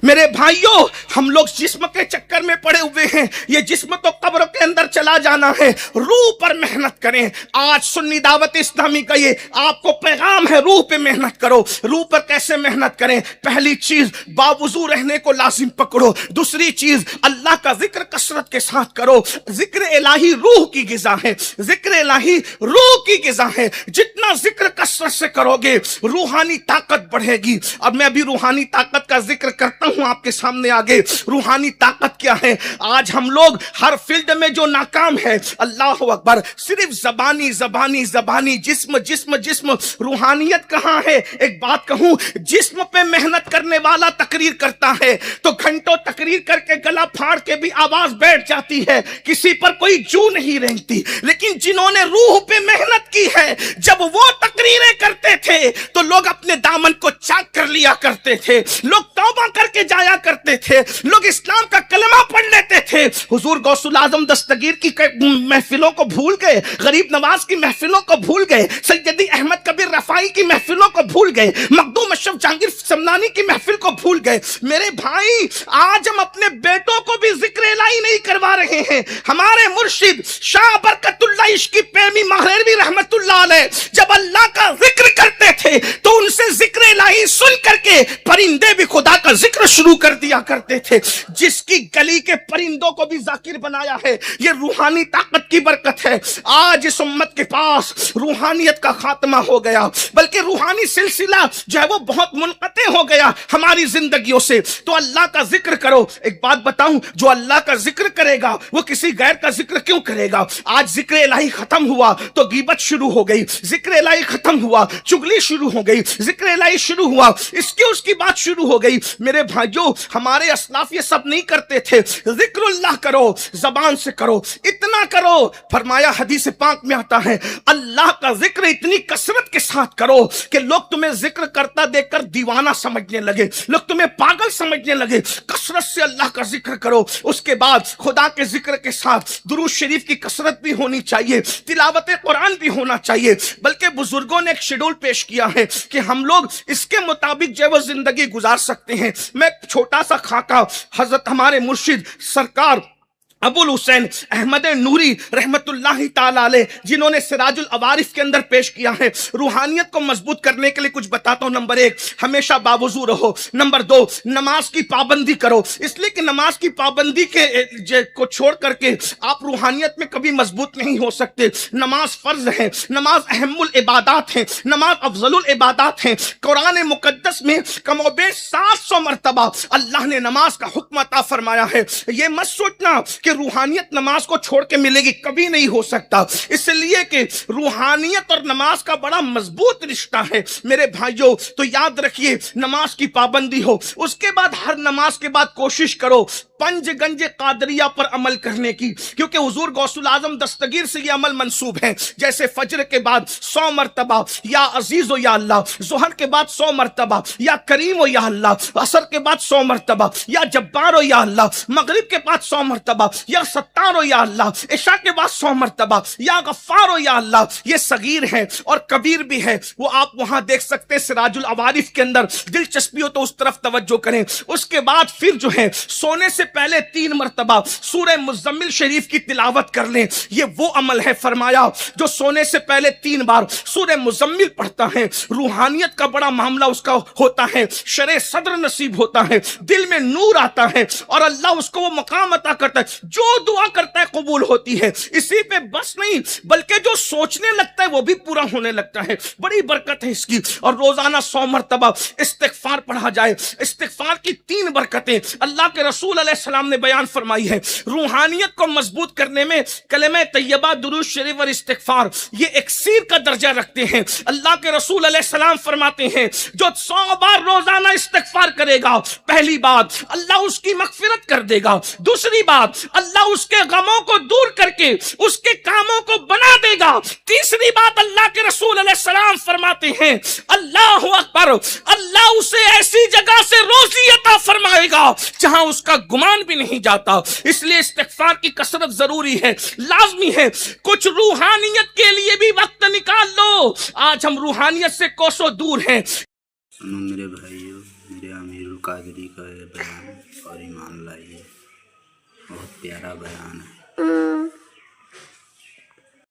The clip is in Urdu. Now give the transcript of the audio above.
میرے بھائیوں، ہم لوگ جسم کے چکر میں پڑے ہوئے ہیں، یہ جسم تو قبر کے اندر چلا جانا ہے، روح پر محنت کریں۔ آج سنی دعوت اسلامی کا یہ آپ کو پیغام ہے، روح پہ محنت کرو۔ روح پر کیسے محنت کریں؟ پہلی چیز، باوضو رہنے کو لازم پکڑو۔ دوسری چیز، اللہ کا ذکر کثرت کے ساتھ کرو۔ ذکر الہی روح کی غذا ہے، ذکر الہی روح کی غذا ہے۔ جتنا ذکر کثرت سے کرو گے روحانی طاقت بڑھے گی۔ اب میں ابھی روحانی طاقت کا ذکر کرتا ہوں آپ کے سامنے آگے۔ روحانی طاقت کیا ہے؟ آج ہم لوگ ہر فیلڈ میں جو ناکام ہے، اللہ اکبر، صرف زبانی زبانی زبانی، جسم جسم جسم، روحانیت کہاں ہے؟ ایک بات کہوں، جسم پہ محنت کرنے والا تقریر کرتا ہے تو گھنٹوں تقریر کر کے گلا پھاڑ کے بھی آواز بیٹھ جاتی ہے، کسی پر کوئی جو نہیں رہتی۔ لیکن جنہوں نے روح پہ محنت کی ہے، جب وہ تقریریں کرتے تھے تو لوگ اپنے دامن کو چاک کر لیا کرتے تھے، لوگ توبہ کر کے جایا کرتے تھے، لوگ اسلام کا کلمہ پڑھ لیتے تھے۔ حضور غوث الاعظم دستگیر کی محفلوں کو بھول گئے، غریب نواز کی محفلوں کو بھول گئے، سیدی احمد کبیر رفاعی کی محفلوں کو بھول گئے، مخدوم اشرف جہانگیر سمنانی کی محفل کو بھول گئے۔ میرے بھائی، آج ہم اپنے بیٹوں کو بھی ذکر الہی نہیں کروا رہے ہیں۔ ہمارے مرشد شاہ برکت اللہ عشقی پیمی مہریروی رحمت اللہ علیہ جب اللہ کا ذکر کرتے تھے تو ان سے ذکر الہی سن کر کے پرندے بھی خدا کا ذکر شروع کر دیا کرتے تھے۔ جس کی گلی کے پرندوں کو بھی ذاکر بنایا ہے، یہ روحانی طاقت کی برکت ہے۔ آج اس امت کے پاس روحانیت کا خاتمہ ہو گیا، بلکہ روحانی سلسلہ جو ہے وہ بہت منقطع ہو گیا ہماری زندگیوں سے۔ تو اللہ کا ذکر کرو۔ ایک بات بتاؤں، جو اللہ کا ذکر کرے گا وہ کسی غیر کا ذکر کیوں کرے گا؟ آج ذکر الہی ختم ہوا تو غیبت شروع ہو گئی، ذکر الہی ختم ہوا چغلی شروع ہو گئی، ذکر الہی شروع ہوا اس کی بات شروع ہو گئی۔ میرے بھائیوں، ہمارے اسلاف یہ سب نہیں کرتے تھے۔ ذکر اللہ کرو، زبان سے کرو، اتنا کرو، فرمایا حدیث پاک میں آتا ہے، اللہ کا ذکر اتنی کثرت کے ساتھ کرو کہ لوگ تمہیں ذکر کرتا دیکھ کر دیوانہ سمجھنے لگے، لوگ تمہیں پاگل سمجھنے لگے۔ کثرت سے اللہ کا ذکر کرو۔ اس کے بعد خدا کے ذکر کے ساتھ درود شریف کی کثرت بھی ہونی چاہیے، تلاوت قرآن بھی ہونا چاہیے۔ بلکہ بزرگوں نے ایک شیڈول پیش کیا ہے کہ ہم لوگ اس کے مطابق جو ہے وہ زندگی گزار سکتے ہیں۔ میں ایک چھوٹا سا خاکہ حضرت ہمارے مرشد سرکار ابو الحسین احمد نوری رحمت اللہ تعالی علیہ، جنہوں نے سراج العوارف کے اندر پیش کیا ہے، روحانیت کو مضبوط کرنے کے لیے کچھ بتاتا ہوں۔ نمبر 1، ہمیشہ باوضو رہو۔ نمبر 2، نماز کی پابندی کرو، اس لیے کہ نماز کی پابندی کو چھوڑ کر کے آپ روحانیت میں کبھی مضبوط نہیں ہو سکتے۔ نماز فرض ہے، نماز اہم العبادات ہے، نماز افضل العبادات ہے۔ قرآن مقدس میں کم و بیش 700 مرتبہ اللہ نے نماز کا حکم عطا فرمایا ہے۔ یہ مت سوچنا کہ روحانیت نماز کو چھوڑ کے ملے گی، کبھی نہیں ہو سکتا، اس لیے کہ روحانیت اور نماز کا بڑا مضبوط رشتہ ہے۔ میرے بھائیوں، تو یاد رکھیے، نماز کی پابندی ہو، اس کے بعد ہر نماز کے بعد کوشش کرو پنج گنج قادریہ پر عمل کرنے کی، کیونکہ حضور غوث الاعظم دستگیر سے یہ عمل منسوب ہے۔ جیسے فجر کے بعد 100 مرتبہ یا عزیز و یا اللہ، ظہر کے بعد 100 مرتبہ یا کریم و یا اللہ، عصر کے بعد 100 مرتبہ یا جبار و یا اللہ، مغرب کے بعد 100 مرتبہ یا ستار و یا اللہ، عشاء کے بعد 100 مرتبہ یا غفار و یا اللہ۔ یہ صغیر ہے اور کبیر بھی ہے، وہ آپ وہاں دیکھ سکتے ہیں سراج العوارف کے اندر، دلچسپی ہو تو اس طرف توجہ کریں۔ اس کے بعد پھر جو ہے سونے سے پہلے 3 مرتبہ سورہ مزمل شریف کی تلاوت کر لیں۔ یہ وہ عمل ہے، فرمایا جو سونے سے پہلے 3 بار سورہ مزمل پڑھتا ہے، روحانیت کا بڑا معاملہ اس کا ہوتا ہے، شرح صدر نصیب ہوتا ہے، دل میں نور آتا ہے اور اللہ اس کو وہ مقام عطا کرتا ہے، جو دعا کرتا ہے قبول ہوتی ہے۔ اسی پہ بس نہیں، بلکہ جو سوچنے لگتا ہے وہ بھی پورا ہونے لگتا ہے، بڑی برکت ہے اس کی۔ اور روزانہ 100 مرتبہ استغفار پڑھا جائے۔ استغفار کی 3 برکتیں اللہ کے رسول علیہ السلام نے بیان فرمائی ہے۔ روحانیت کو مضبوط کرنے میں کلمہ طیبہ، درود شریف اور استغفار یہ اکسیر کا درجہ رکھتے ہیں۔ اللہ کے رسول علیہ السلام فرماتے ہیں جو 100 بار روزانہ استغفار کرے گا، پہلی بات اللہ اس کی مغفرت کر دے گا، دوسری بات اللہ اس کے غموں کو دور کر کے اس کے کاموں کو بنا دے گا، تیسری بات اللہ کے رسول علیہ السلام فرماتے ہیں اللہ اکبر، اللہ اسے ایسی جگہ سے روزی عطا فرمائے گا جہاں اس کا گمان بھی نہیں جاتا۔ اس لیے استغفار کی کثرت ضروری ہے، لازمی ہے۔ کچھ روحانیت کے لیے بھی وقت نکال لو، آج ہم روحانیت سے کوسوں دور ہیں۔ میرے بھائیوں، میرے امیر القادری کا بیان اور ایمان لائیے. بہت پیارا بیان ہے.